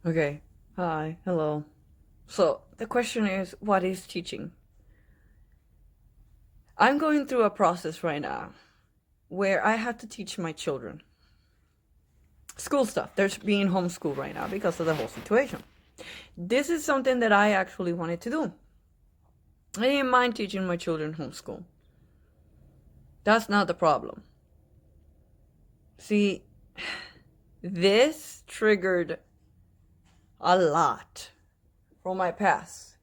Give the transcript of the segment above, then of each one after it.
Okay. Hi. Hello. So the question is, what is teaching? I'm going through a process right now where I have to teach my children school stuff. They're being homeschooled right now because of the whole situation. This is something that I actually wanted to do. I didn't mind teaching my children homeschool. That's not the problem. See, this triggered a lot from my past.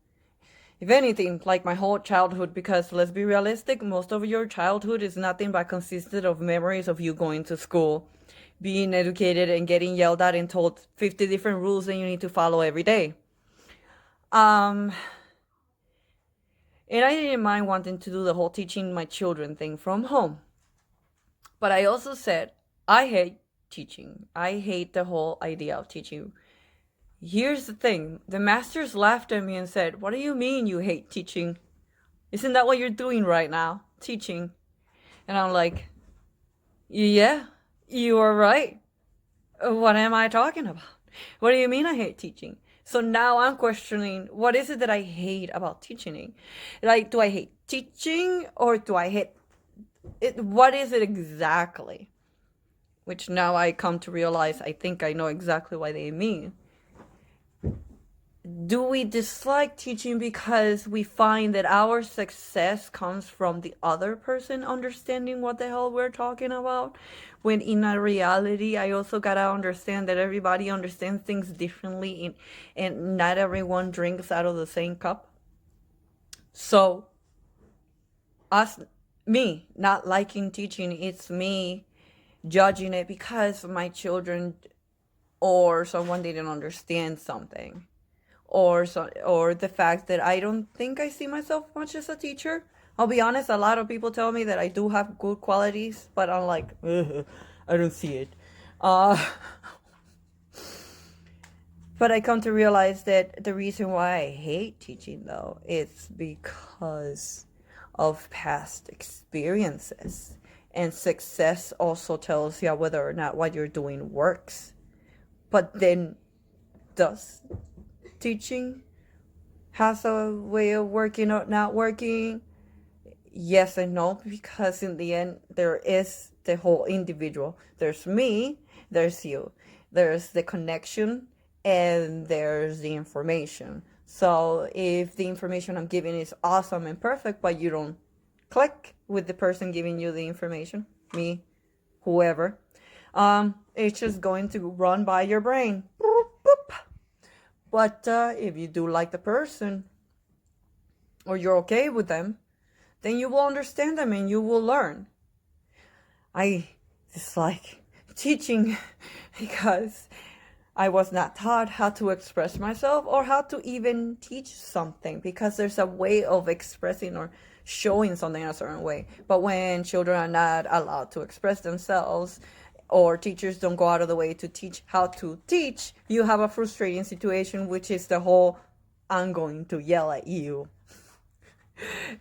If anything, like my whole childhood, because let's be realistic, most of your childhood is nothing but consisted of memories of you going to school, being educated, and getting yelled at and told 50 different rules that you need to follow every day. Um, and I didn't mind wanting to do the whole teaching my children thing from home. But I also said, I hate teaching. I hate the whole idea of teaching. Here's the thing, the masters laughed at me and said, "What do you mean you hate teaching? Isn't that what you're doing right now? Teaching." And I'm like, yeah, you are right. What am I talking about? What do you mean I hate teaching? So now I'm questioning, what is it that I hate about teaching? Like, do I hate teaching or do I hate it? What is it exactly? Which now I come to realize I think I know exactly what they mean. Do we dislike teaching because we find that our success comes from the other person understanding what the hell we're talking about? When in a reality, I also gotta understand that everybody understands things differently and not everyone drinks out of the same cup. So, us, me not liking teaching, it's me judging it because my children or someone didn't understand something, or the fact that I don't think I see myself much as a teacher. I'll be honest, a lot of people tell me that I do have good qualities, but I'm like, "Ugh, I don't see it." Uh, but I come to realize that the reason why I hate teaching, though, is because of past experiences. And success also tells you whether or not what you're doing works. But then, does teaching has a way of working or not working? Yes and no, because in the end, there is the whole individual. There's me, there's you, there's the connection, and there's the information. So if the information I'm giving is awesome and perfect, but you don't click with the person giving you the information, me, whoever, it's just going to run by your brain. Boop, boop. But if you do like the person, or you're okay with them, then you will understand them and you will learn. I dislike teaching because I was not taught how to express myself or how to even teach something, because there's a way of expressing or showing something a certain way. But when children are not allowed to express themselves, or teachers don't go out of the way to teach how to teach, you have a frustrating situation, which is the whole "I'm going to yell at you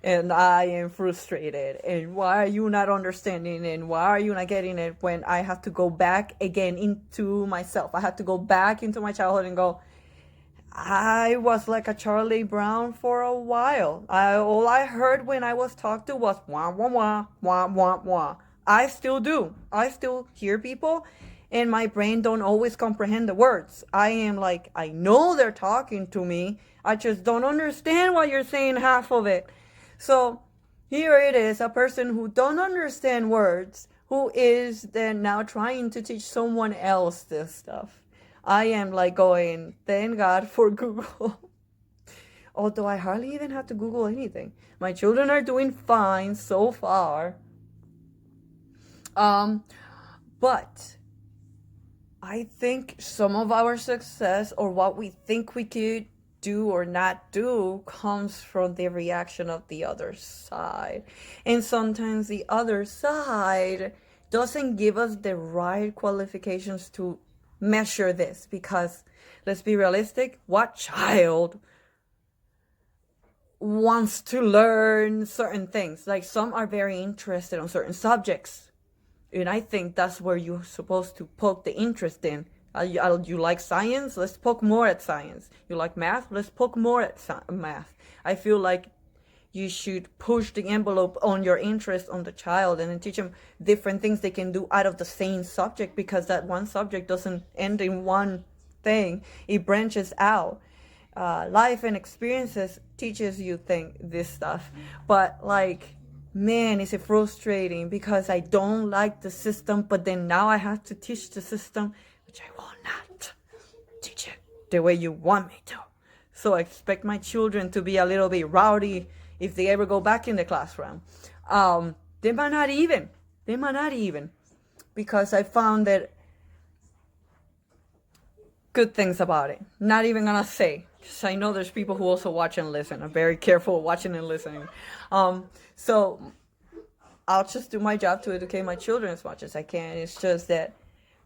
and I am frustrated. And why are you not understanding? And why are you not getting it?" When I have to go back again into myself. I have to go back into my childhood and go, I was like a Charlie Brown for a while. All I heard when I was talked to was wah, wah, wah, wah, wah, wah. I still do. I still hear people and my brain don't always comprehend the words. I am like, I know they're talking to me. I just don't understand what you're saying, half of it. So here it is, a person who don't understand words, who is then now trying to teach someone else this stuff. I am like going, thank God for Google. Although I hardly even have to Google anything. My children are doing fine so far. Um, but I think some of our success, or what we think we could do or not do, comes from the reaction of the other side. And sometimes the other side doesn't give us the right qualifications to measure this, because let's be realistic, what child wants to learn certain things? Like, some are very interested on certain subjects, and I think that's where you're supposed to poke the interest in. You like science? Let's poke more at science. You like math? Let's poke more at math. I feel like you should push the envelope on your interest on the child and then teach them different things they can do out of the same subject, because that one subject doesn't end in one thing. It branches out. Life and experiences teaches you this stuff. But like, man, is it frustrating because I don't like the system, but then now I have to teach the system, which I will not teach it the way you want me to. So I expect my children to be a little bit rowdy if they ever go back in the classroom. They might not even. Because I found that good things about it. Not even gonna say, because I know there's people who also watch and listen. I'm very careful watching and listening. So I'll just do my job to educate my children as much as I can. It's just that,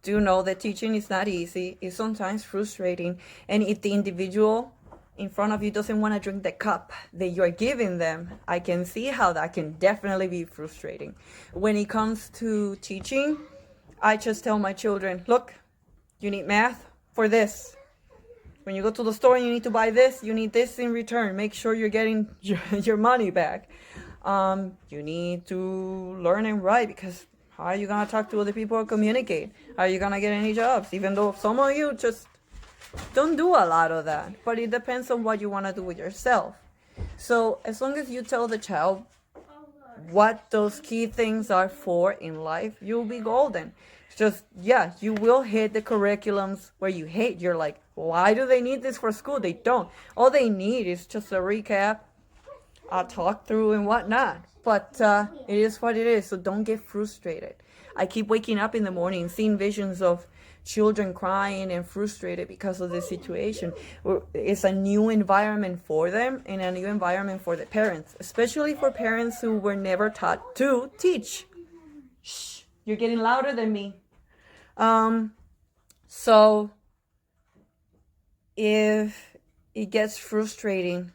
do know that teaching is not easy. It's sometimes frustrating. And if the individual in front of you doesn't want to drink the cup that you're giving them, I can see how that can definitely be frustrating. When it comes to teaching, I just tell my children, look, you need math for this. When you go to the store and you need to buy this, you need this in return. Make sure you're getting your money back. You need to learn and write, because how are you going to talk to other people or communicate? How are you going to get any jobs? Even though some of you just don't do a lot of that, but it depends on what you want to do with yourself. So as long as you tell the child what those key things are for in life, you'll be golden. It's just, yeah, you will hit the curriculums where you hate. You're like, why do they need this for school? They don't. All they need is just a recap, a talk through and whatnot. But it is what it is, so don't get frustrated. I keep waking up in the morning seeing visions of children crying and frustrated because of the situation. It's a new environment for them and a new environment for the parents, especially for parents who were never taught to teach. Shh, you're getting louder than me. So if it gets frustrating,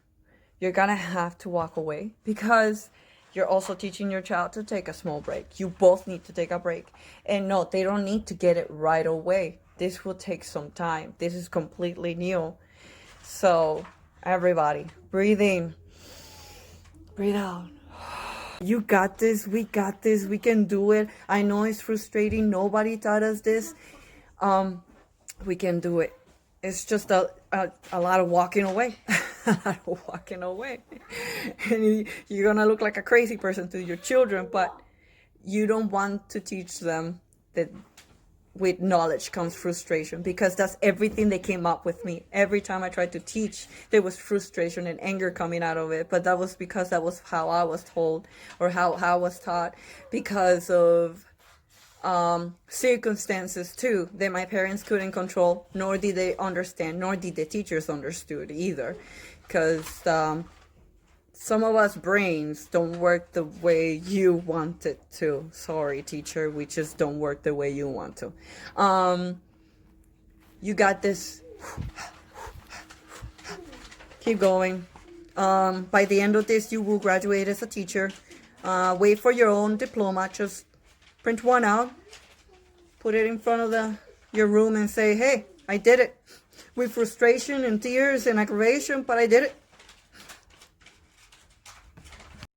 you're gonna have to walk away, because you're also teaching your child to take a small break. You both need to take a break. And no, they don't need to get it right away. This will take some time. This is completely new. So everybody, breathe in, breathe out. You got this. We got this. We can do it. I know it's frustrating. Nobody taught us this. We can do it. It's just a lot of walking away. A lot of walking away. And you're going to look like a crazy person to your children, but you don't want to teach them that with knowledge comes frustration, because that's everything they came up with me. Every time I tried to teach, there was frustration and anger coming out of it. But that was because that was how I was told, or how I was taught, because of circumstances too that my parents couldn't control, nor did they understand, nor did the teachers understood either, because some of us brains don't work the way you want it to. Sorry, teacher, we just don't work the way you want to. You got this. Keep going. By the end of this, you will graduate as a teacher. Wait for your own diploma. Just print one out, put it in front of your room and say, hey, I did it. With frustration and tears and aggravation, but I did it.